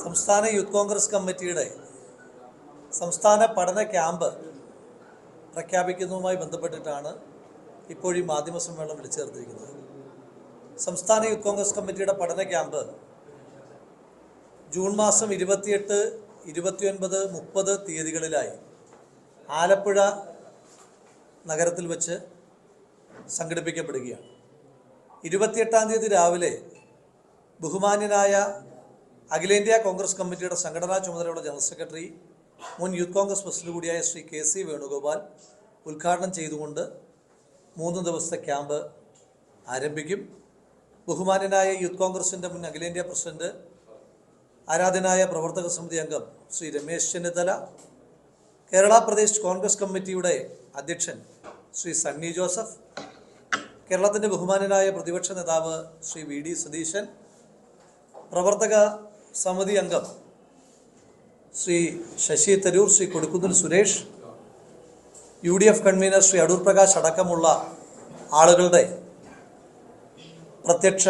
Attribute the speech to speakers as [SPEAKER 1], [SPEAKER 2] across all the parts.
[SPEAKER 1] സംസ്ഥാന യൂത്ത് കോൺഗ്രസ് കമ്മിറ്റിയുടെ സംസ്ഥാന പഠന ക്യാമ്പ് പ്രഖ്യാപിക്കുന്നതുമായി ബന്ധപ്പെട്ടിട്ടാണ് ഇപ്പോൾ ഈ മാധ്യമ സമ്മേളനം വിളിച്ചു ചേർത്തിരിക്കുന്നത്. സംസ്ഥാന യൂത്ത് കോൺഗ്രസ് കമ്മിറ്റിയുടെ പഠന ക്യാമ്പ് ജൂൺ മാസം 28, 29, 30 തീയതികളിലായി ആലപ്പുഴ നഗരത്തിൽ വെച്ച് സംഘടിപ്പിക്കപ്പെടുകയാണ്. 28-ാം തീയതി രാവിലെ ബഹുമാന്യനായ അഖിലേന്ത്യാ കോൺഗ്രസ് കമ്മിറ്റിയുടെ സംഘടനാ ചുമതലയുള്ള ജനറൽ സെക്രട്ടറി, മുൻ യൂത്ത് കോൺഗ്രസ് പ്രസിഡന്റ് കൂടിയായ ശ്രീ KC വേണുഗോപാൽ ഉദ്ഘാടനം ചെയ്തുകൊണ്ട് 3 ദിവസത്തെ ക്യാമ്പ് ആരംഭിക്കും. ബഹുമാന്യനായ യൂത്ത് കോൺഗ്രസിൻ്റെ മുൻ അഖിലേന്ത്യാ പ്രസിഡന്റ്, ആരാധനായ പ്രവർത്തക സമിതി അംഗം ശ്രീ രമേശ് ചെന്നിത്തല, കേരള പ്രദേശ് കോൺഗ്രസ് കമ്മിറ്റിയുടെ അധ്യക്ഷൻ ശ്രീ സണ്ണി ജോസഫ്, കേരളത്തിൻ്റെ ബഹുമാന്യനായ പ്രതിപക്ഷ നേതാവ് ശ്രീ VD സതീശൻ, പ്രവർത്തക സമിതി അംഗം ശ്രീ ശശി തരൂർ, ശ്രീ കൊടിക്കുന്നിൽ സുരേഷ്, UDF കൺവീനർ ശ്രീ അടൂർ പ്രകാശ് അടക്കമുള്ള ആളുകളുടെ പ്രത്യക്ഷ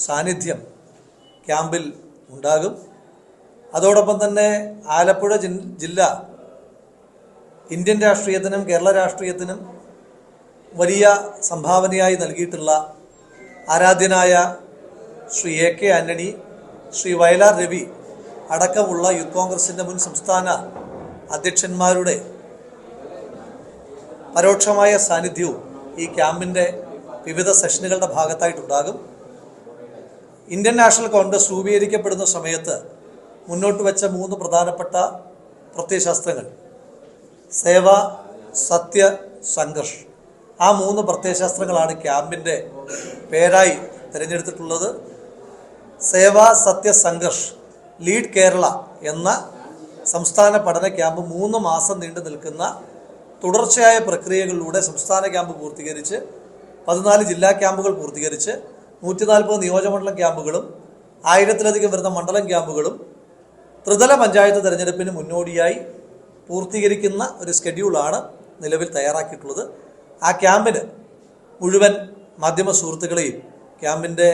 [SPEAKER 1] സാന്നിധ്യം ക്യാമ്പിൽ ഉണ്ടാകും. അതോടൊപ്പം തന്നെ ആലപ്പുഴ ജില്ല ഇന്ത്യൻ രാഷ്ട്രീയത്തിനും കേരള രാഷ്ട്രീയത്തിനും വലിയ സംഭാവനയായി നൽകിയിട്ടുള്ള ആരാധ്യനായ ശ്രീ AK ആന്റണി, ശ്രീ വയലാർ രവി അടക്കമുള്ള യൂത്ത് കോൺഗ്രസിൻ്റെ മുൻ സംസ്ഥാന അധ്യക്ഷന്മാരുടെ പരോക്ഷമായ സാന്നിധ്യവും ഈ ക്യാമ്പിൻ്റെ വിവിധ സെഷനുകളുടെ ഭാഗത്തായിട്ടുണ്ടാകും. ഇന്ത്യൻ നാഷണൽ കോൺഗ്രസ് രൂപീകരിക്കപ്പെടുന്ന സമയത്ത് മുന്നോട്ട് വെച്ച 3 പ്രധാനപ്പെട്ട പ്രത്യയശാസ്ത്രങ്ങൾ, സേവ, സത്യ, സംഘർഷ്, ആ 3 പ്രത്യയശാസ്ത്രങ്ങളാണ് ക്യാമ്പിൻ്റെ പേരായി തിരഞ്ഞെടുത്തിട്ടുള്ളത്. സേവ, സത്യ, സംഘർഷ് ലീഡ് കേരള എന്ന സംസ്ഥാന പഠന ക്യാമ്പ് 3 മാസം നീണ്ടു നിൽക്കുന്ന തുടർച്ചയായ പ്രക്രിയകളിലൂടെ സംസ്ഥാന ക്യാമ്പ് പൂർത്തീകരിച്ച് 14 ജില്ലാ ക്യാമ്പുകൾ പൂർത്തീകരിച്ച് 140 നിയോജകമണ്ഡലം ക്യാമ്പുകളും 1000-ലധികം വരുന്ന മണ്ഡലം ക്യാമ്പുകളും ത്രിതല പഞ്ചായത്ത് തെരഞ്ഞെടുപ്പിന് മുന്നോടിയായി പൂർത്തീകരിക്കുന്ന ഒരു സ്കെഡ്യൂളാണ് നിലവിൽ തയ്യാറാക്കിയിട്ടുള്ളത്. ആ ക്യാമ്പിന് മുഴുവൻ മാധ്യമ സുഹൃത്തുക്കളെയും ക്യാമ്പിൻ്റെ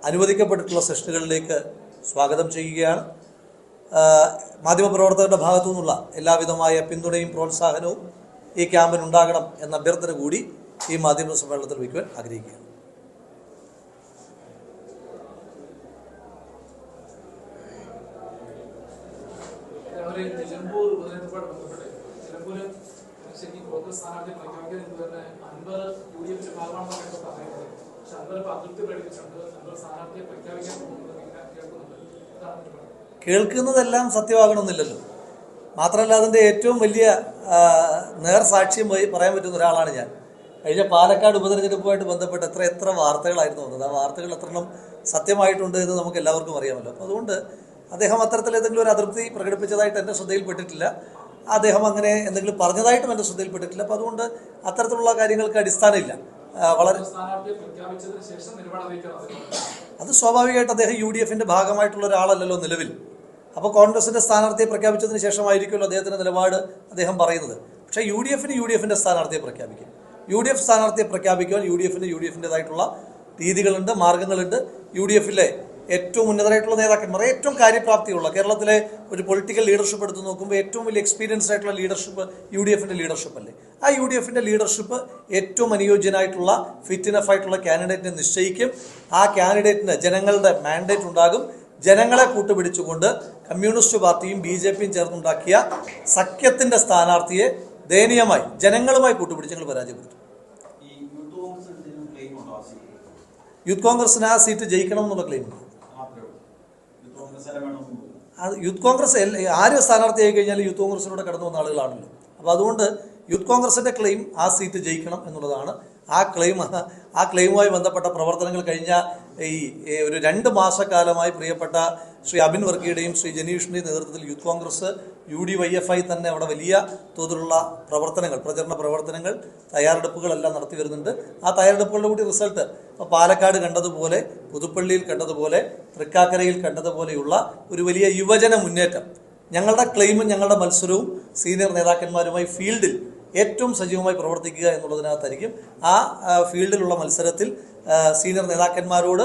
[SPEAKER 1] അനുവദിക്കപ്പെട്ടിട്ടുള്ള സെഷനുകളിലേക്ക് സ്വാഗതം ചെയ്യുകയാണ്. മാധ്യമപ്രവർത്തകരുടെ ഭാഗത്തു നിന്നുള്ള എല്ലാവിധമായ പിന്തുണയും പ്രോത്സാഹനവും ഈ ക്യാമ്പിനുണ്ടാകണം എന്ന അഭ്യർത്ഥന കൂടി ഈ മാധ്യമ സമ്മേളനത്തിൽ വയ്ക്കുവാൻ ആഗ്രഹിക്കുകയാണ്. കേൾക്കുന്നതെല്ലാം സത്യമാകണമെന്നില്ലല്ലോ. മാത്രമല്ല, അതിൻ്റെ ഏറ്റവും വലിയ നേർസാക്ഷ്യം പറയാൻ പറ്റുന്ന ഒരാളാണ് ഞാൻ. കഴിഞ്ഞ പാലക്കാട് ഉപതെരഞ്ഞെടുപ്പുമായിട്ട് ബന്ധപ്പെട്ട് എത്ര വാർത്തകളായിരുന്നു വന്നത്. ആ വാർത്തകൾ എത്രണ്ണം സത്യമായിട്ടുണ്ട് എന്ന് നമുക്ക് എല്ലാവർക്കും അറിയാമല്ലോ. അപ്പോൾ അതുകൊണ്ട് അദ്ദേഹം അത്തരത്തിൽ ഏതെങ്കിലും ഒരു അതൃപ്തി പ്രകടിപ്പിച്ചതായിട്ട് എൻ്റെ ശ്രദ്ധയിൽപ്പെട്ടിട്ടില്ല. അദ്ദേഹം അങ്ങനെ എന്തെങ്കിലും പറഞ്ഞതായിട്ടും എൻ്റെ ശ്രദ്ധയിൽപ്പെട്ടിട്ടില്ല. അപ്പോൾ അതുകൊണ്ട് അത്തരത്തിലുള്ള കാര്യങ്ങൾക്ക് അടിസ്ഥാനമില്ല. വളരെ അത് സ്വാഭാവികമായിട്ട് അദ്ദേഹം UDFൻ്റെ ഭാഗമായിട്ടുള്ള ഒരാളല്ലല്ലോ നിലവിൽ. അപ്പോൾ കോൺഗ്രസിൻ്റെ സ്ഥാനാർത്ഥിയെ പ്രഖ്യാപിച്ചതിന് ശേഷമായിരിക്കുമല്ലോ അദ്ദേഹത്തിൻ്റെ നിലപാട് അദ്ദേഹം പറയുന്നത്. പക്ഷേ UDFൻ്റെ സ്ഥാനാർത്ഥിയെ പ്രഖ്യാപിക്കും. UDF സ്ഥാനാർത്ഥിയെ പ്രഖ്യാപിക്കുവാൻ UDFൻ്റെതായിട്ടുള്ള രീതികളുണ്ട്, മാർഗങ്ങളുണ്ട്. UDFിലെ ഏറ്റവും ഉന്നതരായിട്ടുള്ള നേതാക്കന്മാർ, ഏറ്റവും കാര്യപ്രാപ്തിയുള്ള കേരളത്തിലെ ഒരു പൊളിറ്റിക്കൽ ലീഡർഷിപ്പ് എടുത്ത് നോക്കുമ്പോൾ ഏറ്റവും വലിയ എക്സ്പീരിയൻസ്ഡ് ആയിട്ടുള്ള ലീഡർഷിപ്പ് UDFൻ്റെ ലീഡർഷിപ്പ് അല്ലേ. ആ UDFൻ്റെ ലീഡർഷിപ്പ് ഏറ്റവും അനുയോജ്യനായിട്ടുള്ള ഫിറ്റ് ഇനഫ് ആയിട്ടുള്ള കാൻഡിഡേറ്റിനെ നിശ്ചയിക്കും. ആ കാൻഡിഡേറ്റിന് ജനങ്ങളുടെ മാൻഡേറ്റ് ഉണ്ടാകും. ജനങ്ങളെ കൂട്ടുപിടിച്ചുകൊണ്ട് കമ്മ്യൂണിസ്റ്റ് പാർട്ടിയും BJPയും ചേർന്നുണ്ടാക്കിയ സഖ്യത്തിൻ്റെ സ്ഥാനാർത്ഥിയെ ദയനീയമായി ജനങ്ങളുമായി കൂട്ടുപിടിച്ച് ഞങ്ങൾ പരാജയപ്പെടുത്തും. യൂത്ത് കോൺഗ്രസിന് ആ സീറ്റ് ജയിക്കണം എന്നുള്ള ക്ലെയിമുണ്ട്. യൂത്ത് കോൺഗ്രസ് ആരും സ്ഥാനാർത്ഥിയായി കഴിഞ്ഞാൽ യൂത്ത് കോൺഗ്രസിലൂടെ കടന്നു വന്ന ആളുകളാണല്ലോ. അപ്പോൾ അതുകൊണ്ട് യൂത്ത് കോൺഗ്രസിൻ്റെ ക്ലെയിം ആ സീറ്റ് ജയിക്കണം എന്നുള്ളതാണ്. ആ ക്ലെയിമുമായി ബന്ധപ്പെട്ട പ്രവർത്തനങ്ങൾ കഴിഞ്ഞ ഒരു 2 മാസക്കാലമായി പ്രിയപ്പെട്ട ശ്രീ അബിൻ വർക്കിയുടെയും ശ്രീ ജനീഷിൻ്റെയും നേതൃത്വത്തിൽ യൂത്ത് കോൺഗ്രസ് UDYFI തന്നെ അവിടെ വലിയ തോതിലുള്ള പ്രവർത്തനങ്ങൾ, പ്രചരണ പ്രവർത്തനങ്ങൾ, തയ്യാറെടുപ്പുകളെല്ലാം നടത്തി വരുന്നുണ്ട്. ആ തയ്യാറെടുപ്പുകളുടെ കൂടി റിസൾട്ട് ഇപ്പോൾ പാലക്കാട് കണ്ടതുപോലെ, പുതുപ്പള്ളിയിൽ കണ്ടതുപോലെ, തൃക്കാക്കരയിൽ കണ്ടതുപോലെയുള്ള ഒരു വലിയ യുവജന മുന്നേറ്റം, ഞങ്ങളുടെ ക്ലെയിമും ഞങ്ങളുടെ മത്സരവും സീനിയർ നേതാക്കന്മാരുമായി ഫീൽഡിൽ ഏറ്റവും സജീവമായി പ്രവർത്തിക്കുക എന്നുള്ളതിനകത്തായിരിക്കും. ആ ഫീൽഡിലുള്ള മത്സരത്തിൽ സീനിയർ നേതാക്കന്മാരോട്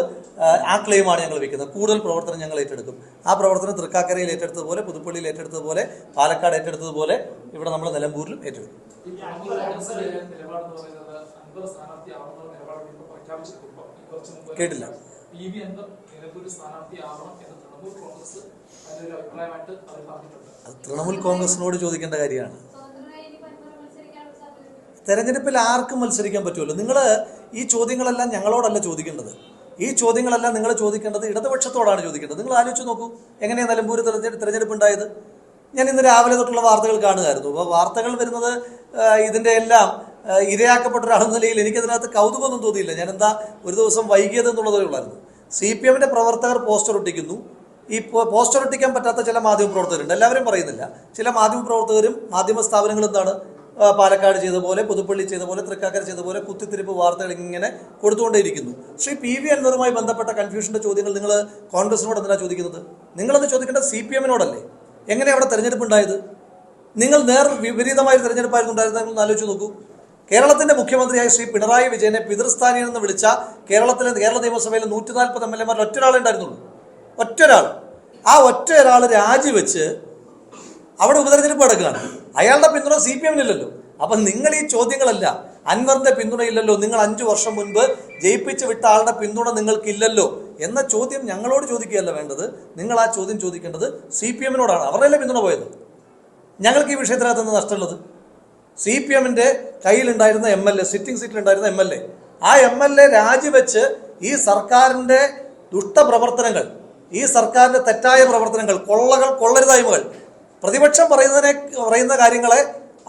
[SPEAKER 1] ആ ക്ലെയിമാണ് ഞങ്ങൾ വയ്ക്കുന്നത്. കൂടുതൽ പ്രവർത്തനം ഞങ്ങൾ ഏറ്റെടുക്കും. ആ പ്രവർത്തനം തൃക്കാക്കരയിൽ ഏറ്റെടുത്തതുപോലെ, പുതുപ്പള്ളിയിൽ ഏറ്റെടുത്തതുപോലെ, പാലക്കാട് ഏറ്റെടുത്തതുപോലെ ഇവിടെ നമ്മൾ നിലമ്പൂരിലും ഏറ്റെടുക്കും. കേട്ടില്ല. അത് തൃണമൂൽ കോൺഗ്രസിനോട് ചോദിക്കേണ്ട കാര്യമാണ്. തെരഞ്ഞെടുപ്പിൽ ആർക്കും മത്സരിക്കാൻ പറ്റുമല്ലോ. നിങ്ങൾ ഈ ചോദ്യങ്ങളെല്ലാം ഞങ്ങളോടല്ല ചോദിക്കേണ്ടത്. ഈ ചോദ്യങ്ങളെല്ലാം നിങ്ങൾ ചോദിക്കേണ്ടത് ഇടതുപക്ഷത്തോടാണ് ചോദിക്കേണ്ടത്. നിങ്ങൾ ആലോചിച്ച് നോക്കൂ, എങ്ങനെയാണ് നിലമ്പൂർ തെരഞ്ഞെടുപ്പ് ഉണ്ടായത്. ഞാൻ ഇന്ന് രാവിലെ തൊട്ടുള്ള വാർത്തകൾ കാണുമായിരുന്നു. അപ്പോൾ വാർത്തകൾ വരുന്നത് ഇതിൻ്റെ എല്ലാം ഇരയാക്കപ്പെട്ട ഒരാളെന്ന നിലയിൽ എനിക്കതിനകത്ത് കൗതുകമൊന്നും തോന്നിയില്ല. ഞാൻ എന്താ ഒരു ദിവസം വൈകിയത് എന്നുള്ളതേ ഉള്ളായിരുന്നു. CPM-ന്റെ പ്രവർത്തകർ പോസ്റ്റർ ഒട്ടിക്കുന്നു. ഈ പോസ്റ്റർ ഒട്ടിക്കാൻ പറ്റാത്ത ചില മാധ്യമപ്രവർത്തകരുണ്ട്, എല്ലാവരും പറയുന്നില്ല. ചില മാധ്യമപ്രവർത്തകരും മാധ്യമ സ്ഥാപനങ്ങൾ എന്താണ് പാലക്കാട് ചെയ്ത പോലെ, പുതുപ്പള്ളി ചെയ്ത പോലെ, തൃക്കാക്കര ചെയ്ത പോലെ കുത്തിത്തിരിപ്പ് വാർത്തകൾ ഇങ്ങനെ കൊടുത്തുകൊണ്ടേയിരിക്കുന്നു. ശ്രീ PV അൻവറുമായി ബന്ധപ്പെട്ട കൺഫ്യൂഷൻ്റെ ചോദ്യങ്ങൾ നിങ്ങൾ കോൺഗ്രസിനോട് എന്തിനാണ് ചോദിക്കുന്നത്? നിങ്ങളത് ചോദിക്കേണ്ടത് CPM-നോടല്ലേ. എങ്ങനെ അവിടെ തെരഞ്ഞെടുപ്പ് ഉണ്ടായത്? നിങ്ങൾ വിപരീതമായ തെരഞ്ഞെടുപ്പായിരുന്നു ഉണ്ടായിരുന്നതെന്ന് ആലോചിച്ച് നോക്കൂ. കേരളത്തിന്റെ മുഖ്യമന്ത്രിയായ ശ്രീ പിണറായി വിജയനെ പിതൃസ്ഥാനിയിൽ നിന്ന് വിളിച്ച കേരള നിയമസഭയിൽ 140 MLA-മാരിൽ ഒറ്റൊരാളെ ഉണ്ടായിരുന്നുള്ളൂ. ഒറ്റൊരാൾ. ആ ഒറ്റൊരാൾ രാജിവെച്ച് അവിടെ ഉപതെരഞ്ഞെടുപ്പ് നടക്കുകയാണ്. അയാളുടെ പിന്തുണ CPM-നില്ലല്ലോ. അപ്പം നിങ്ങൾ ഈ ചോദ്യങ്ങളല്ല, അൻവറിന്റെ പിന്തുണയില്ലല്ലോ, നിങ്ങൾ 5 വർഷം മുൻപ് ജയിപ്പിച്ച് വിട്ട ആളുടെ പിന്തുണ നിങ്ങൾക്കില്ലല്ലോ എന്ന ചോദ്യം ഞങ്ങളോട് ചോദിക്കുകയല്ല വേണ്ടത്. നിങ്ങൾ ആ ചോദ്യം ചോദിക്കേണ്ടത് CPM-നോടാണ്. അവരുടെ പിന്തുണ പോയത്. ഞങ്ങൾക്ക് ഈ വിഷയത്തിനകത്ത് നിന്ന് നഷ്ടമുള്ളത് CPM-ന്റെ കയ്യിലുണ്ടായിരുന്ന MLA, സിറ്റിംഗ് സീറ്റിലുണ്ടായിരുന്ന MLA, ആ MLA രാജിവെച്ച് ഈ സർക്കാരിൻ്റെ ദുഷ്ടപ്രവർത്തനങ്ങൾ, ഈ സർക്കാരിൻ്റെ തെറ്റായ പ്രവർത്തനങ്ങൾ, കൊള്ളരുതായ്മകൾ, പ്രതിപക്ഷം പറയുന്ന കാര്യങ്ങളെ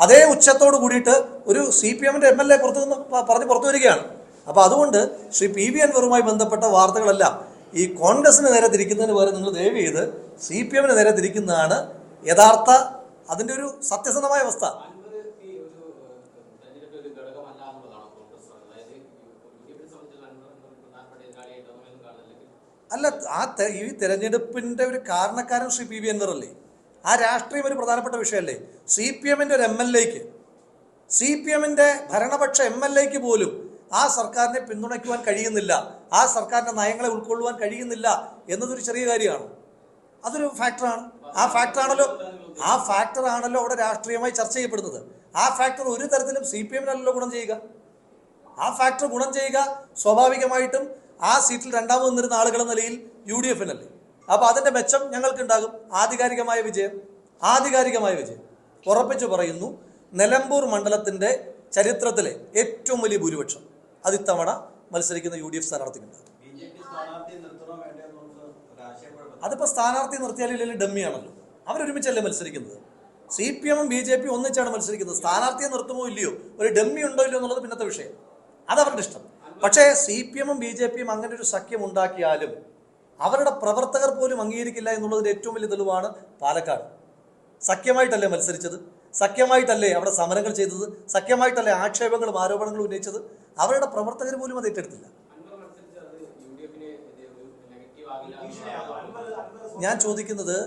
[SPEAKER 1] അതേ ഉച്ചത്തോട് കൂടിയിട്ട് ഒരു CPM-ന്റെ MLA പുറത്തു വരികയാണ്. അപ്പോൾ അതുകൊണ്ട് ശ്രീ PV അൻവറുമായി ബന്ധപ്പെട്ട വാർത്തകളെല്ലാം ഈ കോൺഗ്രസിന് നേരെ തിരിക്കുന്നതിന് പകരം നിങ്ങൾ ദയവ് ചെയ്ത് CPM-ന് നേരെ തിരിക്കുന്നതാണ് യഥാർത്ഥ അതിൻ്റെ ഒരു സത്യസന്ധമായ അവസ്ഥ. അല്ല, ഈ തെരഞ്ഞെടുപ്പിൻ്റെ ഒരു കാരണക്കാരൻ ശ്രീ PV അൻവർ അല്ലേ. ആ രാഷ്ട്രീയം ഒരു പ്രധാനപ്പെട്ട വിഷയമല്ലേ. CPM-ന്റെ ഒരു MLA-ക്ക്, CPM-ന്റെ ഭരണപക്ഷ MLA-ക്ക് പോലും ആ സർക്കാരിനെ പിന്തുണയ്ക്കുവാൻ കഴിയുന്നില്ല, ആ സർക്കാരിൻ്റെ നയങ്ങളെ ഉൾക്കൊള്ളുവാൻ കഴിയുന്നില്ല എന്നതൊരു ചെറിയ കാര്യമാണ്. അതൊരു ഫാക്ടറാണ്. ആ ഫാക്ടറാണല്ലോ അവിടെ രാഷ്ട്രീയമായി ചർച്ച ചെയ്യപ്പെടുന്നത്. ആ ഫാക്ടർ ഒരു തരത്തിലും CPM-നല്ലല്ലോ ഗുണം ചെയ്യുക. ആ ഫാക്ടർ ഗുണം ചെയ്യുക സ്വാഭാവികമായിട്ടും ആ സീറ്റിൽ രണ്ടാമത് നിന്നിരുന്ന ആളുകളെന്ന നിലയിൽ UDF-നല്ലേ. അപ്പോൾ അതിൻ്റെ മെച്ചം ഞങ്ങൾക്കുണ്ടാകും. ആധികാരികമായ വിജയം ഉറപ്പിച്ചു പറയുന്നു. നിലമ്പൂർ മണ്ഡലത്തിൻ്റെ ചരിത്രത്തിലെ ഏറ്റവും വലിയ ഭൂരിപക്ഷം അത് ഇത്തവണ മത്സരിക്കുന്ന UDF സ്ഥാനാർത്ഥിക്കുണ്ട്. അതിപ്പോൾ സ്ഥാനാർത്ഥി നിർത്തിയാലും ഡമ്മിയാണല്ലോ. അവരൊരുമിച്ചല്ലേ മത്സരിക്കുന്നത്. CPM-ഉം BJP ഒന്നിച്ചാണ് മത്സരിക്കുന്നത്. സ്ഥാനാർത്ഥിയെ നിർത്തുമോ ഇല്ലയോ, ഒരു ഡമ്മി ഉണ്ടോ ഇല്ലയോ എന്നുള്ളത് പിന്നത്തെ വിഷയം, അതവരുടെ ഇഷ്ടം. പക്ഷേ CPM-ഉം BJP-യും അങ്ങനെ ഒരു സഖ്യം ഉണ്ടാക്കിയാലും അവരുടെ പ്രവർത്തകർ പോലും അംഗീകരിക്കില്ല എന്നുള്ളതിൻ്റെ ഏറ്റവും വലിയ തെളിവാണ് പാലക്കാട്. സഖ്യമായിട്ടല്ലേ മത്സരിച്ചത്, സഖ്യമായിട്ടല്ലേ അവിടെ സമരങ്ങൾ ചെയ്തത്, സഖ്യമായിട്ടല്ലേ ആക്ഷേപങ്ങളും ആരോപണങ്ങളും ഉന്നയിച്ചത്. അവരുടെ പ്രവർത്തകർ പോലും അത് ഏറ്റെടുത്തില്ല. ഞാൻ ചോദിക്കുന്നത്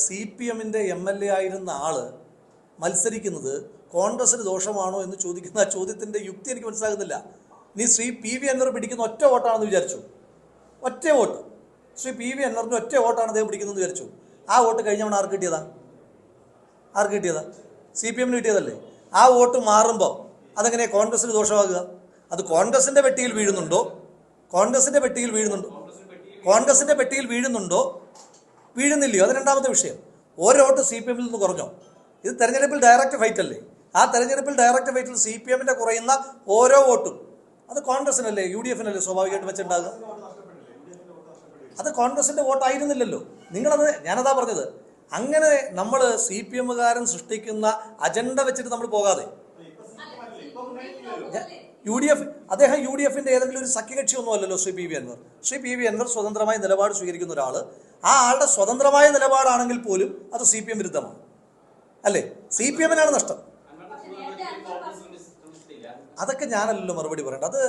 [SPEAKER 1] CPM-ന്റെ MLA ആയിരുന്ന ആള് മത്സരിക്കുന്നത് കോൺഗ്രസിന് ദോഷമാണോ എന്ന് ചോദിക്കുന്ന ആ ചോദ്യത്തിൻ്റെ യുക്തി എനിക്ക് മനസ്സിലാകുന്നില്ല. നീ ശ്രീ PV അൻവർ പിടിക്കുന്ന ഒറ്റ വോട്ടാണെന്ന് വിചാരിച്ചു, ഒറ്റ വോട്ട്, ശ്രീ PV അൻവറിൻ്റെ ഒറ്റ വോട്ടാണ് അദ്ദേഹം പിടിക്കുന്നതെന്ന് വിചാരിച്ചു. ആ വോട്ട് കഴിഞ്ഞവണ് ആർക്ക് കിട്ടിയതാ? CPM-ന് കിട്ടിയതല്ലേ. ആ വോട്ട് മാറുമ്പോൾ അതെങ്ങനെ കോൺഗ്രസിന് ദോഷമാകുക? അത് കോൺഗ്രസിൻ്റെ പെട്ടിയിൽ വീഴുന്നുണ്ടോ, വീഴുന്നില്ലയോ, അത് രണ്ടാമത്തെ വിഷയം. ഓരോ വോട്ട് CPM-ൽ നിന്ന് കുറഞ്ഞോ? ഇത് തെരഞ്ഞെടുപ്പിൽ ഡയറക്റ്റ് ഫൈറ്റ് അല്ലേ. ആ തെരഞ്ഞെടുപ്പിൽ ഡയറക്റ്റ് ഫൈറ്റിൽ CPM-ന്റെ കുറയുന്ന ഓരോ വോട്ടും അത് കോൺഗ്രസിനല്ലേ, UDF-നല്ലേ സ്വാഭാവികമായിട്ട് വെച്ചിട്ടുണ്ടാകുക. അത് കോൺഗ്രസിൻ്റെ വോട്ടായിരുന്നില്ലല്ലോ. ഞാനതാ പറഞ്ഞത്. അങ്ങനെ നമ്മൾ CPM-കാരൻ സൃഷ്ടിക്കുന്ന അജണ്ട വെച്ചിട്ട് നമ്മൾ പോകാതെ അദ്ദേഹം UDF-ന്റെ ഏതെങ്കിലും ഒരു സഖ്യകക്ഷി ഒന്നും അല്ലല്ലോ ശ്രീ PV അൻവർ. ശ്രീ PV അൻവർ സ്വതന്ത്രമായ നിലപാട് സ്വീകരിക്കുന്ന ഒരാൾ. ആ ആളുടെ സ്വതന്ത്രമായ നിലപാടാണെങ്കിൽ പോലും അത് CPM വിരുദ്ധമാണ് അല്ലേ. CPM-നാണ് നഷ്ടം. അതൊക്കെ ഞാനല്ലല്ലോ മറുപടി പറയേണ്ടത്. അത്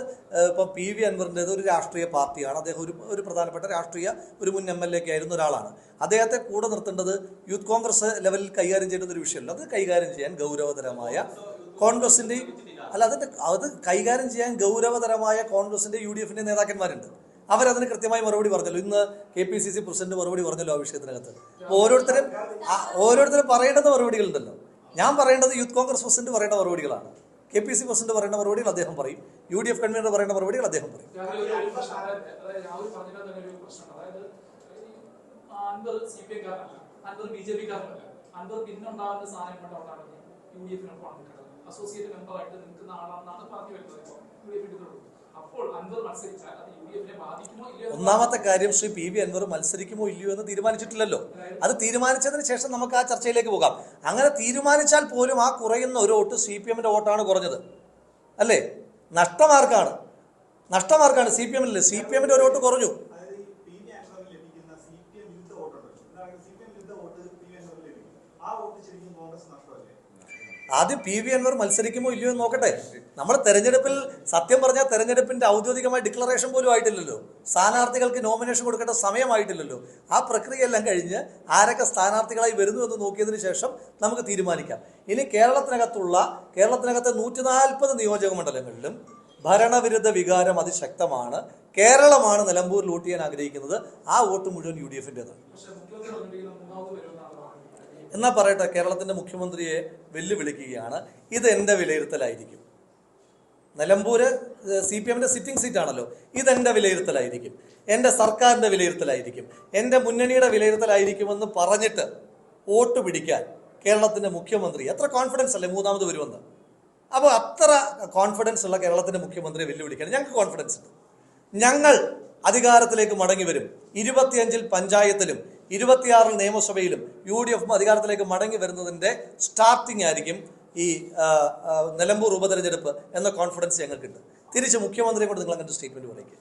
[SPEAKER 1] ഇപ്പം PV അൻവറിൻ്റേത് ഒരു രാഷ്ട്രീയ പാർട്ടിയാണ്. അദ്ദേഹം ഒരു പ്രധാനപ്പെട്ട ഒരു മുൻ MLA-ഒക്കെ ആയിരുന്ന ഒരാളാണ്. അദ്ദേഹത്തെ കൂടെ നിർത്തേണ്ടത് യൂത്ത് കോൺഗ്രസ് ലെവലിൽ കൈകാര്യം ചെയ്യുന്ന ഒരു വിഷയമല്ല. അത് കൈകാര്യം ചെയ്യാൻ ഗൗരവതരമായ കോൺഗ്രസിൻ്റെ അല്ല അത് കൈകാര്യം ചെയ്യാൻ ഗൗരവതരമായ കോൺഗ്രസിൻ്റെ UDF-ൻ്റെ നേതാക്കന്മാരുണ്ട്. അവരതിന് കൃത്യമായി മറുപടി പറഞ്ഞല്ലോ. ഇന്ന് KPCC പ്രസിഡന്റ് മറുപടി പറഞ്ഞല്ലോ ആ വിഷയത്തിനകത്ത്. അപ്പോൾ ഓരോരുത്തരും പറയേണ്ടുന്ന മറുപടികളുണ്ടല്ലോ. ഞാൻ പറയേണ്ടത് യൂത്ത് കോൺഗ്രസ് പ്രസിഡന്റ് പറയേണ്ട മറുപടികളാണ്. KPCC പ്രസിഡന്റ് പറയേണ്ട മറുപടികൾ അദ്ദേഹം പറയും. UDF കൺവീനർ പറയേണ്ട മറുപടികൾ അദ്ദേഹം പറയും. ഒന്നാമത്തെ കാര്യം ശ്രീ PV അൻവർ മത്സരിക്കുമോ ഇല്ലയോ എന്ന് തീരുമാനിച്ചിട്ടില്ലല്ലോ. അത് തീരുമാനിച്ചതിന് ശേഷം നമുക്ക് ആ ചർച്ചയിലേക്ക് പോകാം. അങ്ങനെ തീരുമാനിച്ചാൽ പോലും ആ കുറയുന്ന ഒരു വോട്ട് CPM-ന്റെ വോട്ടാണ് കുറഞ്ഞത് അല്ലേ? നഷ്ടമാർക്കാണ് CPM-ല്ലേ? CPM-ന്റെ ഒരു വോട്ട് കുറഞ്ഞു. ആദ്യം PV അൻവർ മത്സരിക്കുമോ ഇല്ലയോ എന്ന് നോക്കട്ടെ. നമ്മൾ തെരഞ്ഞെടുപ്പിൽ സത്യം പറഞ്ഞാൽ തെരഞ്ഞെടുപ്പിന്റെ ഔദ്യോഗികമായ ഡിക്ലറേഷൻ പോലും ആയിട്ടില്ലല്ലോ. സ്ഥാനാർത്ഥികൾക്ക് നോമിനേഷൻ കൊടുക്കേണ്ട സമയമായിട്ടില്ലല്ലോ. ആ പ്രക്രിയയെല്ലാം കഴിഞ്ഞ് ആരൊക്കെ സ്ഥാനാർത്ഥികളായി വരുന്നു എന്ന് നോക്കിയതിനു ശേഷം നമുക്ക് തീരുമാനിക്കാം. ഇനി കേരളത്തിനകത്തെ 140 നിയോജക മണ്ഡലങ്ങളിലും ഭരണവിരുദ്ധ വികാരം അതിശക്തമാണ്. കേരളമാണ് നിലമ്പൂരിൽ വോട്ട് ചെയ്യാൻ ആഗ്രഹിക്കുന്നത്. ആ വോട്ട് മുഴുവൻ UDF-ൻ്റെതാണ്. എന്നാൽ പറയട്ടെ, കേരളത്തിൻ്റെ മുഖ്യമന്ത്രിയെ വെല്ലുവിളിക്കുകയാണ്. ഇത് എൻ്റെ വിലയിരുത്തലായിരിക്കും. നിലമ്പൂര് CPM-ന്റെ സിറ്റിംഗ് സീറ്റാണല്ലോ. ഇതെൻ്റെ വിലയിരുത്തലായിരിക്കും, എൻ്റെ സർക്കാരിൻ്റെ വിലയിരുത്തലായിരിക്കും, എൻ്റെ മുന്നണിയുടെ വിലയിരുത്തലായിരിക്കുമെന്ന് പറഞ്ഞിട്ട് വോട്ട് പിടിക്കാൻ കേരളത്തിൻ്റെ മുഖ്യമന്ത്രി എത്ര കോൺഫിഡൻസ് അല്ലേ മൂന്നാമത് വരുമെന്ന്. അപ്പോൾ അത്ര കോൺഫിഡൻസ് ഉള്ള കേരളത്തിൻ്റെ മുഖ്യമന്ത്രിയെ വെല്ലുവിളിക്കാൻ ഞങ്ങൾക്ക് കോൺഫിഡൻസ് ഉണ്ട്. ഞങ്ങൾ അധികാരത്തിലേക്ക് മടങ്ങി വരും. 25 പഞ്ചായത്തിലും 26 നിയമസഭയിലും UDF അധികാരത്തിലേക്ക് മടങ്ങി വരുന്നതിൻ്റെ സ്റ്റാർട്ടിംഗ് ആയിരിക്കും ഈ നിലമ്പൂർ ഉപതെരഞ്ഞെടുപ്പ് എന്ന കോൺഫിഡൻസ് ഞങ്ങൾക്കുണ്ട്. തിരിച്ച് മുഖ്യമന്ത്രിയെ കൊണ്ട് നിങ്ങൾ അങ്ങനത്തെ സ്റ്റേറ്റ്മെന്റ് പറയിക്കുക.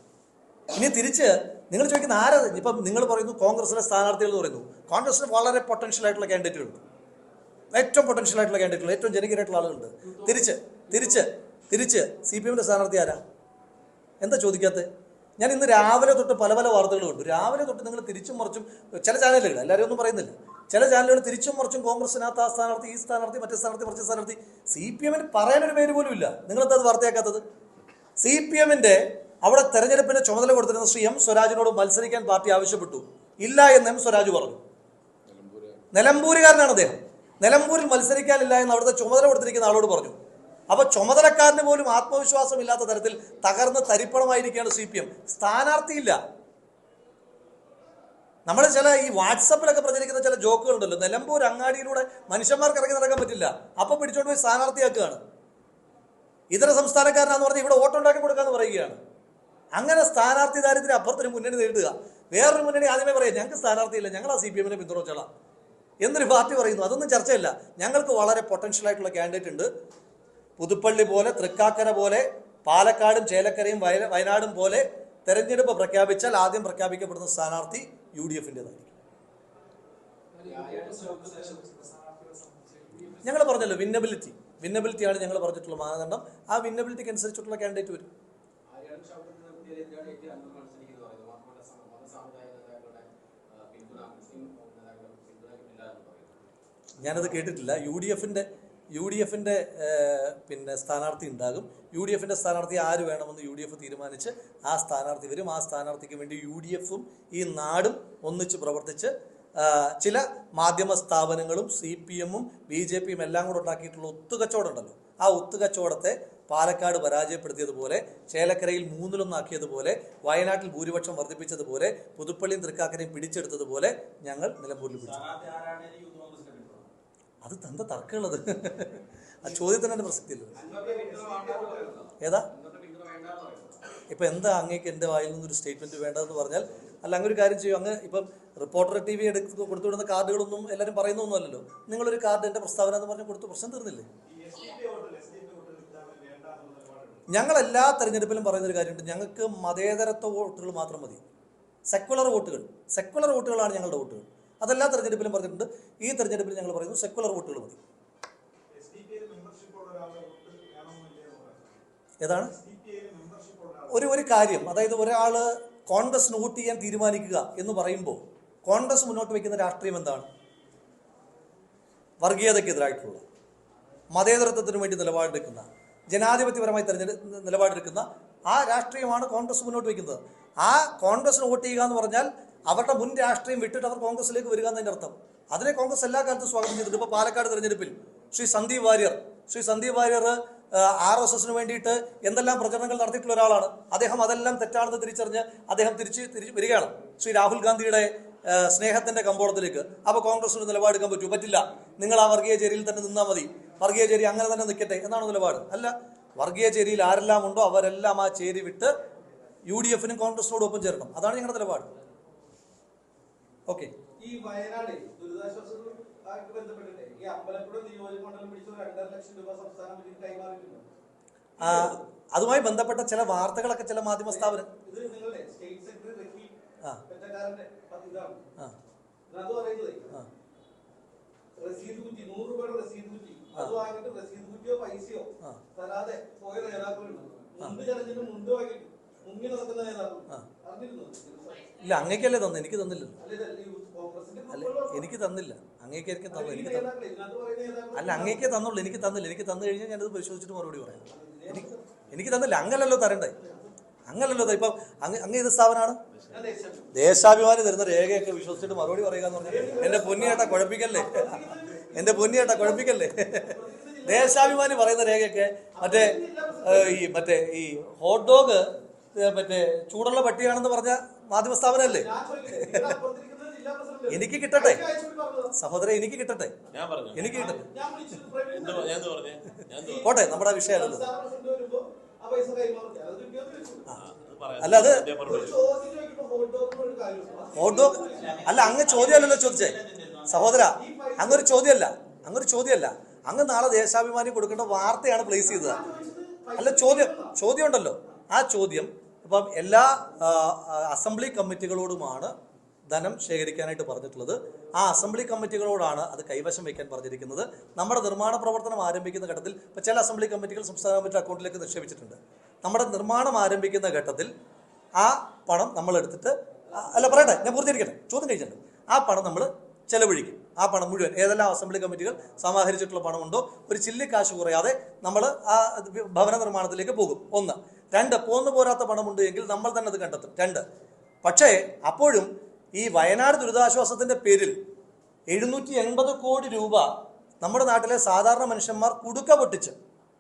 [SPEAKER 1] ഇനി തിരിച്ച് നിങ്ങൾ ചോദിക്കുന്ന ആരാ? ഇപ്പം നിങ്ങൾ പറയുന്നു കോൺഗ്രസിലെ സ്ഥാനാർത്ഥികൾ എന്ന് പറയുന്നു. കോൺഗ്രസിന് വളരെ പൊട്ടൻഷ്യൽ ആയിട്ടുള്ള കാൻഡിഡേറ്റുകളുണ്ട്. ഏറ്റവും പൊട്ടൻഷ്യൽ ആയിട്ടുള്ള കാൻഡിഡേറ്റുകൾ, ഏറ്റവും ജനകീയമായിട്ടുള്ള ആളുകളുണ്ട്. തിരിച്ച് CPM-ന്റെ സ്ഥാനാർത്ഥി ആരാ? എന്താ ചോദിക്കാത്തത്? ഞാൻ ഇന്ന് രാവിലെ തൊട്ട് പല വാർത്തകൾ കണ്ടു. രാവിലെ തൊട്ട് നിങ്ങൾ തിരിച്ചും മറിച്ചും ചില ചാനലുകൾ, എല്ലാവരും ഒന്നും പറയുന്നില്ല, ചില ചാനലുകൾ തിരിച്ചും മറിച്ചും കോൺഗ്രസിനകത്ത് ആ സ്ഥാനാർത്ഥി, ഈ സ്ഥാനാർത്ഥി, മറ്റേ സ്ഥാനാർത്ഥി, മറ്റേ സ്ഥാനാർത്ഥി. CPM-ന് പറയാനൊരു പേര് പോലും ഇല്ല. നിങ്ങളെന്താ അത് വാർത്തയാക്കാത്തത്? CPM-ന്റെ അവിടെ തെരഞ്ഞെടുപ്പിന്റെ ചുമതല കൊടുത്തിരുന്ന ശ്രീ M സ്വരാജിനോട് മത്സരിക്കാൻ പാർട്ടി ആവശ്യപ്പെട്ടു. ഇല്ല എന്ന് M സ്വരാജ് പറഞ്ഞു. നിലമ്പൂരുകാരനാണ് അദ്ദേഹം. നിലമ്പൂരിൽ മത്സരിക്കാനില്ല എന്ന് അവിടുത്തെ ചുമതല കൊടുത്തിരിക്കുന്ന ആളോട് പറഞ്ഞു. അപ്പോൾ ചുമതലക്കാരന് പോലും ആത്മവിശ്വാസം ഇല്ലാത്ത തരത്തിൽ തകർന്ന് തരിപ്പണമായിരിക്കുകയാണ് CPM. സ്ഥാനാർത്ഥിയില്ല. നമ്മൾ ചില ഈ വാട്സപ്പിലൊക്കെ പ്രചരിക്കുന്ന ചില ജോക്കുകളുണ്ടല്ലോ, നിലമ്പൂർ അങ്ങാടിയിലൂടെ മനുഷ്യന്മാർക്ക് ഇറങ്ങി നടക്കാൻ പറ്റില്ല, അപ്പോൾ പിടിച്ചോണ്ട് പോയി സ്ഥാനാർത്ഥിയാക്കുകയാണ്. ഇതര സംസ്ഥാനക്കാരനാന്ന് പറഞ്ഞ് ഇവിടെ വോട്ടുണ്ടാക്കി കൊടുക്കാന്ന് പറയുകയാണ്. അങ്ങനെ സ്ഥാനാർത്ഥി ദാരിദ്ര്യം അപ്പുറത്തൊരു മുന്നണി നേരിടുക. വേറൊരു മുന്നണി ആദ്യമേ പറയാം ഞങ്ങൾക്ക് സ്ഥാനാർത്ഥിയില്ല, ഞങ്ങൾ ആ CPM-നെ പിന്തുണച്ചോളാം എന്നൊരു പാർട്ടി പറയുന്നു. അതൊന്നും ചർച്ചയില്ല. ഞങ്ങൾക്ക് വളരെ പൊട്ടൻഷ്യൽ ആയിട്ടുള്ള കാൻഡിഡേറ്റ് ഉണ്ട്. പുതുപ്പള്ളി പോലെ, തൃക്കാക്കര പോലെ, പാലക്കാടും ചേലക്കരയും വയനാടും പോലെ തെരഞ്ഞെടുപ്പ് പ്രഖ്യാപിച്ചാൽ ആദ്യം പ്രഖ്യാപിക്കപ്പെടുന്ന സ്ഥാനാർത്ഥി UDF-ൻ്റെതായിരിക്കും. ഞങ്ങൾ പറഞ്ഞല്ലോ വിന്നബിലിറ്റിയാണ് ഞങ്ങൾ പറഞ്ഞിട്ടുള്ള മാനദണ്ഡം. ആ വിന്നബിലിറ്റിക്ക് അനുസരിച്ചിട്ടുള്ള കാൻഡിഡേറ്റ് വരും. ഞാനത് കേട്ടിട്ടില്ല. UDF-ന്റെ പിന്നെ സ്ഥാനാർത്ഥി ഉണ്ടാകും. UDF-ന്റെ സ്ഥാനാർത്ഥി ആര് വേണമെന്ന് UDF തീരുമാനിച്ച് ആ സ്ഥാനാർത്ഥി വരും. ആ സ്ഥാനാർത്ഥിക്ക് വേണ്ടി UDF-ഉം ഈ നാടും ഒന്നിച്ച് പ്രവർത്തിച്ച് ചില മാധ്യമ സ്ഥാപനങ്ങളും CPM-ഉം BJP-യും എല്ലാം കൂടെ ഉണ്ടാക്കിയിട്ടുള്ള ഒത്തുകച്ചവടം ഉണ്ടല്ലോ. ആ ഒത്തുകച്ചവടത്തെ പാലക്കാട് പരാജയപ്പെടുത്തിയതുപോലെ, ചേലക്കരയിൽ 3-1 വയനാട്ടിൽ ഭൂരിപക്ഷം വർദ്ധിപ്പിച്ചതുപോലെ, പുതുപ്പള്ളിയും തൃക്കാക്കരയും പിടിച്ചെടുത്തതുപോലെ ഞങ്ങൾ നിലമ്പൂരിൽ പിടിച്ചു. അത് എന്താ തർക്കമുള്ളത്? ആ ചോദ്യത്തിന് തന്നെ പ്രസക്തിയല്ലോ. ഏതാ ഇപ്പം എന്താ അങ്ങേക്ക് എൻ്റെ വായിൽ നിന്നൊരു സ്റ്റേറ്റ്മെൻറ്റ് വേണ്ടതെന്ന് പറഞ്ഞാൽ, അല്ല അങ്ങൊരു കാര്യം ചെയ്യും, അങ്ങ് ഇപ്പം റിപ്പോർട്ടർ TV കൊടുത്തുവിടുന്ന കാർഡുകളൊന്നും എല്ലാവരും പറയുന്നൊന്നും അല്ലല്ലോ. നിങ്ങളൊരു കാർഡ് എൻ്റെ പ്രസ്താവന എന്ന് പറഞ്ഞ് കൊടുത്ത് പ്രശ്നം തീർന്നില്ലേ? ഞങ്ങൾ എല്ലാ തെരഞ്ഞെടുപ്പിലും പറയുന്നൊരു കാര്യമുണ്ട്, ഞങ്ങൾക്ക് മതേതരത്വ വോട്ടുകൾ മാത്രം മതി. സെക്കുലർ വോട്ടുകളാണ് ഞങ്ങളുടെ വോട്ടുകൾ. അതെല്ലാ തെരഞ്ഞെടുപ്പിലും പറഞ്ഞിട്ടുണ്ട്. ഈ തെരഞ്ഞെടുപ്പിൽ ഞങ്ങൾ പറയുന്നു സെക്കുലർ വോട്ടുകൾ മതി. ഏതാണ് ഒരു കാര്യം, അതായത് ഒരാൾ കോൺഗ്രസിന് വോട്ട് ചെയ്യാൻ തീരുമാനിക്കുക എന്ന് പറയുമ്പോൾ കോൺഗ്രസ് മുന്നോട്ട് വയ്ക്കുന്ന രാഷ്ട്രീയം എന്താണ്? വർഗീയതയ്ക്കെതിരായിട്ടുള്ള, മതേതരത്വത്തിന് വേണ്ടി നിലപാടെടുക്കുന്ന, ജനാധിപത്യപരമായി നിലപാടെടുക്കുന്ന ആ രാഷ്ട്രീയമാണ് കോൺഗ്രസ് മുന്നോട്ട് വയ്ക്കുന്നത്. ആ കോൺഗ്രസിന് വോട്ട് ചെയ്യുക എന്ന് പറഞ്ഞാൽ അവരുടെ മുൻ രാഷ്ട്രീയം വിട്ടിട്ട് അവർ കോൺഗ്രസിലേക്ക് വരിക എന്നതിൻ്റെ അർത്ഥം. അതിനെ കോൺഗ്രസ് എല്ലാ കാലത്തും സ്വാഗതം ചെയ്തിട്ടുണ്ട്. ഇപ്പോൾ പാലക്കാട് തെരഞ്ഞെടുപ്പിൽ ശ്രീ സന്ദീപ് വാര്യർ RSSന് വേണ്ടിയിട്ട് എന്തെല്ലാം പ്രചരണങ്ങൾ നടത്തിയിട്ടുള്ള ഒരാളാണ്. അദ്ദേഹം അതെല്ലാം തെറ്റാണെന്ന് തിരിച്ചറിഞ്ഞ് അദ്ദേഹം തിരിച്ച് വരികയാണ് ശ്രീ രാഹുൽ ഗാന്ധിയുടെ സ്നേഹത്തിന്റെ കമ്പോളത്തിലേക്ക്. അപ്പോൾ കോൺഗ്രസിന് നിലപാടെടുക്കാൻ പറ്റില്ല, നിങ്ങൾ ആ വർഗീയ ചേരിയിൽ തന്നെ നിന്നാൽ മതി, വർഗീയ ചേരി അങ്ങനെ തന്നെ നിൽക്കട്ടെ എന്നാണ് നിലപാട്. അല്ല, വർഗീയ ചേരിയിൽ ആരെല്ലാം ഉണ്ടോ അവരെല്ലാം ആ ചേരി വിട്ട് UDFനും കോൺഗ്രസിനോട് ഒപ്പം ചേരണം. അതാണ് ഞങ്ങളുടെ നിലപാട്. ഓക്കെ.
[SPEAKER 2] ഈ വയനാട് ദുരിതാശ്വാസവുമായിട്ട് ബന്ധപ്പെട്ടിട്ട് ഈ അമ്പലപ്പുഴ നിയോജകമണ്ഡലം പിടിച്ച 2.5 ലക്ഷം രൂപ സംസ്ഥാന ബജറ്റിൽ കൈമാറിയിട്ടുണ്ട്.
[SPEAKER 1] അതുമായി ബന്ധപ്പെട്ട ചില വാർത്തകളൊക്കെ ചില മാധ്യമ സ്ഥാപനം
[SPEAKER 2] ഇത് നിങ്ങളുടെ സ്റ്റേറ്റ് സെക്രട്ടറി റഹീം പെറ്റക്കാരന്റെ ഇതാണ്. അത് പറയുന്നത് റസീദ് കുറ്റി 100 രൂപയുടെ റസീദ് കുറ്റി അത് വാങ്ങിയിട്ട് റസീദ് കുറ്റിയോ പൈസയോ തരാതെ പോയ നേതാക്കളുണ്ട്. മുണ്ട് ചടഞ്ഞിട്ട് മുണ്ട് വാങ്ങിയിട്ട് മുങ്ങി നടക്കുന്ന നേതാക്കൾ അറിഞ്ഞിരുന്നു.
[SPEAKER 1] ഇല്ല, അങ്ങേക്കല്ലേ തന്നു, എനിക്ക് തന്നില്ലല്ലോ. അല്ല, എനിക്ക് തന്നില്ല, അങ്ങേക്കായിരിക്കും തന്നു, എനിക്ക് അല്ല, അങ്ങേക്കേ തന്നുള്ളൂ, എനിക്ക് തന്നില്ല. എനിക്ക് തന്നു കഴിഞ്ഞാൽ ഞാനത് പരിശോധിച്ചിട്ട് മറുപടി പറയാം. എനിക്ക് തന്നില്ല. അങ്ങനല്ലോ തരണ്ടേ, അങ്ങനല്ലോ. ഇപ്പം അങ്ങ് ഏത് സ്ഥാപനമാണ്? ദേശാഭിമാനി തരുന്ന രേഖയൊക്കെ വിശ്വസിച്ചിട്ട് മറുപടി പറയുക എന്ന് പറഞ്ഞാൽ എന്റെ പൊന്നിയേട്ടാ കുഴപ്പിക്കല്ലേ. ദേശാഭിമാനി പറയുന്ന രേഖയൊക്കെ മറ്റേ ഈ ഹോട്ട് ഡോഗ് ചൂടുള്ള പട്ടിയാണെന്ന് പറഞ്ഞ മാധ്യമ സ്ഥാപനമല്ലേ? എനിക്ക് കിട്ടട്ടെ സഹോദരൻ, എനിക്ക് കിട്ടട്ടെ. പോട്ടെ, നമ്മുടെ വിഷയമല്ലല്ലോ. അല്ല, അത് ഹോട്ട് ഡോഗ് അല്ല, അങ്ങ് ചോദ്യമല്ലല്ലോ ചോദിച്ചേ സഹോദര. അങ്ങൊരു ചോദ്യമല്ല. അങ്ങ് നാളെ ദേശാഭിമാനി കൊടുക്കേണ്ട വാർത്തയാണ് പ്ലേസ് ചെയ്തത്. അല്ല, ചോദ്യം ഉണ്ടല്ലോ. ആ ചോദ്യം ഇപ്പം എല്ലാ അസംബ്ലി കമ്മിറ്റികളോടുമാണ് ധനം ശേഖരിക്കാനായിട്ട് പറഞ്ഞിട്ടുള്ളത്. ആ അസംബ്ലി കമ്മിറ്റികളോടാണ് അത് കൈവശം വയ്ക്കാൻ പറഞ്ഞിരിക്കുന്നത്. നമ്മുടെ നിർമ്മാണ പ്രവർത്തനം ആരംഭിക്കുന്ന ഘട്ടത്തിൽ ഇപ്പോൾ ചില അസംബ്ലി കമ്മിറ്റികൾ സംസ്ഥാന കമ്മിറ്റി അക്കൗണ്ടിലേക്ക് നിക്ഷേപിച്ചിട്ടുണ്ട്. നമ്മുടെ നിർമ്മാണം ആരംഭിക്കുന്ന ഘട്ടത്തിൽ ആ പണം നമ്മൾ എടുത്തിട്ട്, അല്ല പറയട്ടെ, ഞാൻ പൂർത്തീകരിക്കട്ടെ, ചോദ്യം കഴിച്ചിട്ടുണ്ട്. ആ പണം നമ്മൾ ചെലവഴിക്കും. ആ പണം മുഴുവൻ ഏതെല്ലാം അസംബ്ലി കമ്മിറ്റികൾ സമാഹരിച്ചിട്ടുള്ള പണമുണ്ടോ ഒരു ചില്ലിക്കാശ് കുറയാതെ നമ്മൾ ആ ഭവന നിർമ്മാണത്തിലേക്ക് പോകും. 1. 2, പോന്നു പോരാത്ത പണമുണ്ട് എങ്കിൽ നമ്മൾ തന്നെ അത് കണ്ടെത്തും. 2, പക്ഷേ അപ്പോഴും ഈ വയനാട് ദുരിതാശ്വാസത്തിന്റെ പേരിൽ 780 കോടി രൂപ നമ്മുടെ നാട്ടിലെ സാധാരണ മനുഷ്യന്മാർ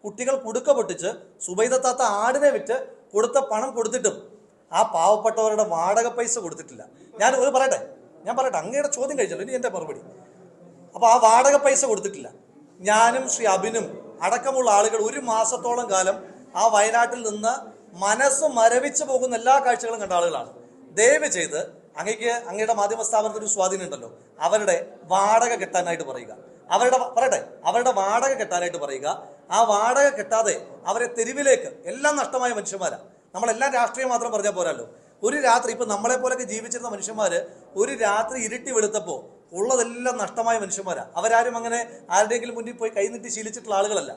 [SPEAKER 1] കുട്ടികൾ കുടുക്ക പൊട്ടിച്ച് സുബൈദത്താത്ത ആടിനെ വിറ്റ് കൊടുത്ത പണം കൊടുത്തിട്ടും ആ പാവപ്പെട്ടവരുടെ വാടക പൈസ കൊടുത്തിട്ടില്ല. ഞാൻ പറയട്ടെ, അങ്ങയുടെ ചോദ്യം കഴിച്ചല്ലോ, ഇനി എൻ്റെ മറുപടി. അപ്പോൾ ആ വാടക പൈസ കൊടുത്തിട്ടില്ല. ഞാനും ശ്രീ അബിനും അടക്കമുള്ള ആളുകൾ 1 മാസത്തോളം കാലം ആ വയനാട്ടിൽ നിന്ന് മനസ്സ് മരവിച്ചു പോകുന്ന എല്ലാ കാഴ്ചകളും കണ്ട ആളുകളാണ്. ദയവ് ചെയ്ത് അങ്ങയുടെ മാധ്യമ സ്ഥാപനത്തിന് സ്വാധീനം ഉണ്ടല്ലോ, അവരുടെ വാടക കെട്ടാനായിട്ട് പറയുക. അവരുടെ വാടക കെട്ടാനായിട്ട് പറയുക. ആ വാടക കെട്ടാതെ അവരെ തെരുവിലേക്ക്, എല്ലാം നഷ്ടമായ മനുഷ്യന്മാരാണ്. നമ്മളെല്ലാം രാഷ്ട്രീയം മാത്രം പറഞ്ഞാൽ പോരല്ലോ. ഒരു രാത്രി ഇപ്പം നമ്മളെ പോലൊക്കെ ജീവിച്ചിരുന്ന മനുഷ്യന്മാർ ഒരു രാത്രി ഇരുട്ടി വെളുത്തപ്പോൾ ഉള്ളതെല്ലാം നഷ്ടമായ മനുഷ്യന്മാരാണ്. അവരാരും അങ്ങനെ ആരുടെയെങ്കിലും മുന്നിൽ പോയി കൈനീട്ടി ശീലിച്ചിട്ടുള്ള ആളുകളല്ല.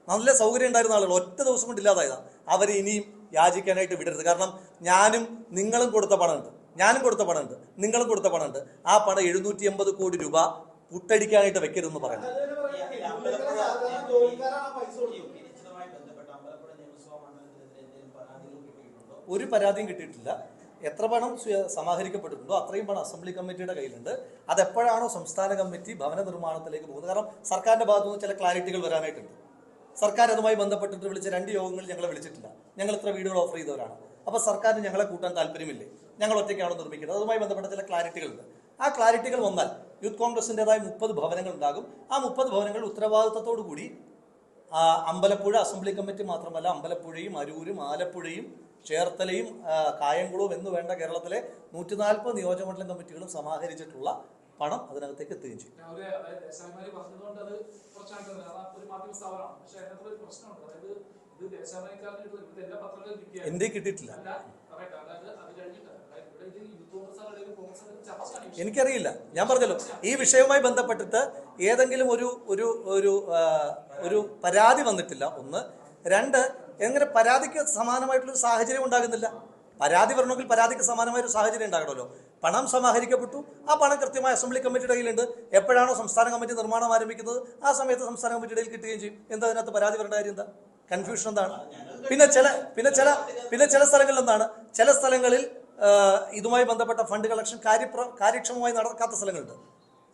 [SPEAKER 1] നല്ല സൗകര്യം ഉണ്ടായിരുന്ന ആളുകൾ ഒറ്റ ദിവസം കൊണ്ട് ഇല്ലാതായതാണ്. അവരെ ഇനിയും യാചിക്കാനായിട്ട് വിടരുത്. കാരണം നിങ്ങളും കൊടുത്ത പണമുണ്ട്, നിങ്ങളും കൊടുത്ത പണമുണ്ട്. ആ പണം 780 കോടി രൂപ പുട്ടടിക്കാനായിട്ട് വെക്കരുതെന്ന് പറയുന്നത്. ഒരു പരാതിയും കിട്ടിയിട്ടില്ല. എത്ര പണം സമാഹരിക്കപ്പെട്ടിട്ടുണ്ടോ അത്രയും പണം അസംബ്ലി കമ്മിറ്റിയുടെ കയ്യിലുണ്ട്. അതെപ്പോഴാണോ സംസ്ഥാന കമ്മിറ്റി ഭവന നിർമ്മാണത്തിലേക്ക് പോകുന്നത്, കാരണം സർക്കാരിന്റെ ഭാഗത്തു നിന്ന് ചില ക്ലാരിറ്റികൾ വരാനായിട്ടുണ്ട്. സർക്കാർ അതുമായി ബന്ധപ്പെട്ടിട്ട് വിളിച്ച 2 യോഗങ്ങൾ ഞങ്ങളെ വിളിച്ചിട്ടില്ല. ഞങ്ങൾ ഇത്ര വീടുകൾ ഓഫർ ചെയ്തവരാണ്. അപ്പോൾ സർക്കാരിന് ഞങ്ങളെ കൂട്ടാൻ താല്പര്യമില്ലേ, ഞങ്ങൾ ഒറ്റയ്ക്കാണോ നിർമ്മിക്കുന്നത്, അതുമായി ബന്ധപ്പെട്ട ചില ക്ലാരിറ്റികളുണ്ട്. ആ ക്ലാരിറ്റികൾ വന്നാൽ യൂത്ത് കോൺഗ്രസിൻ്റെതായ 30 ഭവനങ്ങൾ ഉണ്ടാകും. ആ 30 ഭവനങ്ങൾ ഉത്തരവാദിത്തത്തോടു കൂടി അമ്പലപ്പുഴ അസംബ്ലി കമ്മിറ്റി മാത്രമല്ല, അമ്പലപ്പുഴയും അരൂരും ആലപ്പുഴയും ചേർത്തലയും കായംകുളവും എന്ന് വേണ്ട കേരളത്തിലെ 140 നിയോജകമണ്ഡലം കമ്മിറ്റികളും സമാഹരിച്ചിട്ടുള്ള പണം അതിനകത്തേക്ക് എത്തുകയും ചെയ്യും. എന്റെ കിട്ടിയിട്ടില്ല, എനിക്കറിയില്ല. ഞാൻ പറഞ്ഞല്ലോ, ഈ വിഷയവുമായി ബന്ധപ്പെട്ടിട്ട് ഏതെങ്കിലും ഒരു പരാതി വന്നിട്ടില്ല. 1. 2, എങ്ങനെ പരാതിക്ക് സമാനമായിട്ടുള്ളൊരു സാഹചര്യം ഉണ്ടാകുന്നില്ല. പരാതി വരണമെങ്കിൽ പരാതിക്ക് സമാനമായ ഒരു സാഹചര്യം ഉണ്ടാകണമല്ലോ. പണം സമാഹരിക്കപ്പെട്ടു, ആ പണം കൃത്യമായ അസംബ്ലി കമ്മിറ്റിയുടെ കയ്യിലുണ്ട്. എപ്പോഴാണോ സംസ്ഥാന കമ്മിറ്റി നിർമ്മാണം ആരംഭിക്കുന്നത് ആ സമയത്ത് സംസ്ഥാന കമ്മിറ്റിയുടെ കയ്യിൽ കിട്ടുകയും ചെയ്യും. എന്താ അതിനകത്ത് പരാതി വരേണ്ട കാര്യം? എന്താ കൺഫ്യൂഷൻ എന്താണ്? പിന്നെ ചില സ്ഥലങ്ങളിൽ എന്താണ്, ചില സ്ഥലങ്ങളിൽ ഇതുമായി ബന്ധപ്പെട്ട ഫണ്ട് കളക്ഷൻ കാര്യക്ഷമമായി നടക്കാത്ത സ്ഥലങ്ങളുണ്ട്.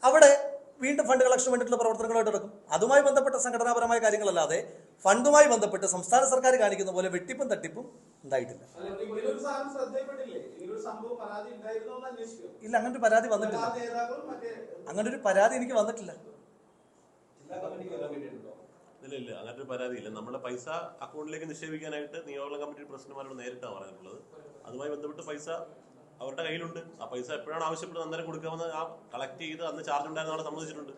[SPEAKER 1] അവിടെ വീണ്ടും ഫണ്ട് കളക്ഷൻ വേണ്ടിയിട്ടുള്ള പ്രവർത്തനങ്ങളായിട്ട് നടക്കും. അതുമായി ബന്ധപ്പെട്ട സംഘടനാപരമായ കാര്യങ്ങളല്ലാതെ ഫണ്ടുമായി ബന്ധപ്പെട്ട് സംസ്ഥാന സർക്കാർ കാണിക്കുന്ന പോലെ വെട്ടിപ്പും തട്ടിപ്പും ഉണ്ടായിട്ടില്ല. ഇല്ല, അങ്ങനൊരു പരാതി വന്നിട്ടില്ല. അങ്ങനൊരു പരാതി എനിക്ക് വന്നിട്ടില്ല.
[SPEAKER 3] ഇല്ല, അങ്ങനത്തെ പരാതി ഇല്ല. നമ്മുടെ പൈസ അക്കൗണ്ടിലേക്ക് നിക്ഷേപിക്കാനായിട്ട് നിയോജക കമ്മിറ്റി പ്രസിഡന്റുമാരോട് നേരിട്ടാണ് പറഞ്ഞിട്ടുള്ളത്. അതുമായി ബന്ധപ്പെട്ട് പൈസ അവരുടെ കയ്യിലുണ്ട്. ആ പൈസ എപ്പോഴാണ് ആവശ്യപ്പെട്ടത് അന്നേരം കൊടുക്കാമെന്ന് ആ കളക്ട് ചെയ്ത് അന്ന് ചാർജ് ഉണ്ടായിരുന്ന അവിടെ സമ്മതിച്ചിട്ടുണ്ട്.